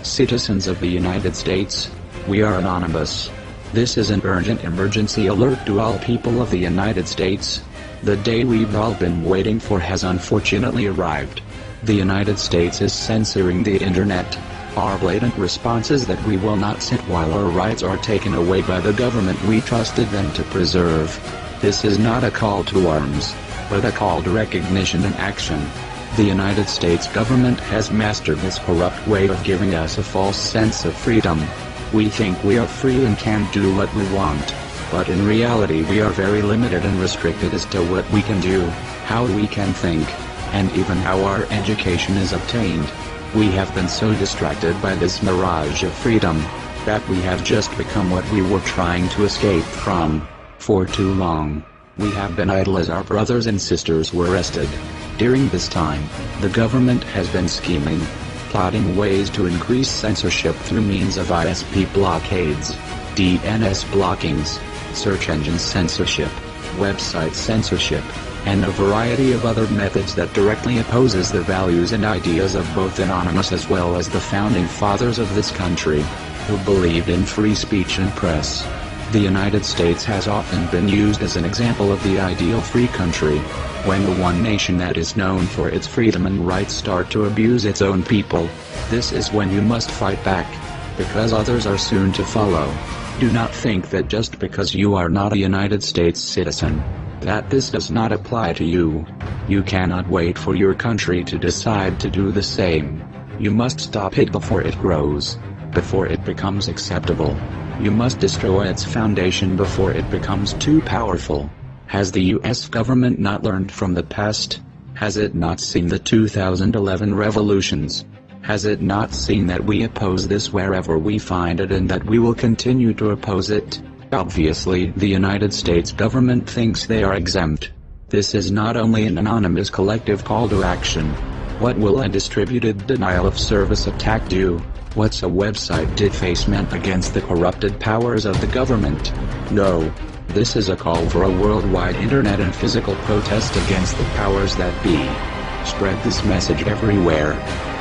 Citizens of the United States, we are anonymous. This is an urgent emergency alert to all people of the United States. The day we've all been waiting for has unfortunately arrived. The United States is censoring the internet. Our blatant response is that we will not sit while our rights are taken away by the government we trusted them to preserve. This is not a call to arms, but a call to recognition and action. The United States government has mastered this corrupt way of giving us a false sense of freedom. We think we are free and can do what we want, but in reality we are very limited and restricted as to what we can do, how we can think, and even how our education is obtained. We have been so distracted by this mirage of freedom, that we have just become what we were trying to escape from. For too long, we have been idle as our brothers and sisters were arrested. During this time, the government has been scheming, plotting ways to increase censorship through means of ISP blockades, DNS blockings, search engine censorship, website censorship, and a variety of other methods that directly opposes the values and ideas of both Anonymous as well as the founding fathers of this country, who believed in free speech and press. The United States has often been used as an example of the ideal free country. When the one nation that is known for its freedom and rights start to abuse its own people, this is when you must fight back, because others are soon to follow. Do not think that just because you are not a United States citizen, that this does not apply to you. You cannot wait for your country to decide to do the same. You must stop it before it grows, before it becomes acceptable. You must destroy its foundation before it becomes too powerful. Has the US government not learned from the past? Has it not seen the 2011 revolutions? Has it not seen that we oppose this wherever we find it and that we will continue to oppose it? Obviously, the United States government thinks they are exempt. This is not only an anonymous collective call to action. What will a distributed denial of service attack do? What's a website defacement against the corrupted powers of the government? No. This is a call for a worldwide internet and physical protest against the powers that be. Spread this message everywhere.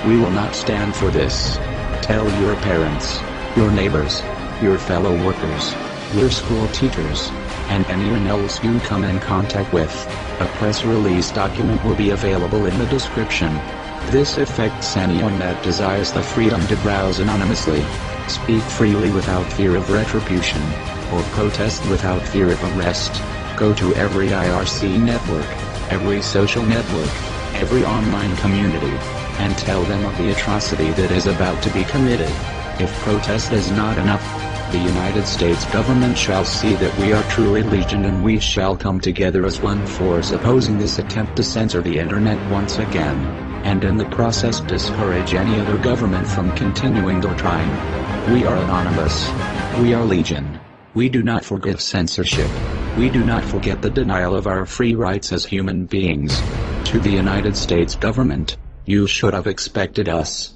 We will not stand for this. Tell your parents, your neighbors, your fellow workers, your school teachers, and anyone else you come in contact with. A press release document will be available in the description. This affects anyone that desires the freedom to browse anonymously, speak freely without fear of retribution, or protest without fear of arrest. Go to every IRC network, every social network, every online community, and tell them of the atrocity that is about to be committed. If protest is not enough, the United States government shall see that we are truly legion and we shall come together as one force opposing this attempt to censor the internet once again, and in the process discourage any other government from continuing their trying. We are anonymous. We are legion. We do not forgive censorship. We do not forget the denial of our free rights as human beings. To the United States government, you should have expected us.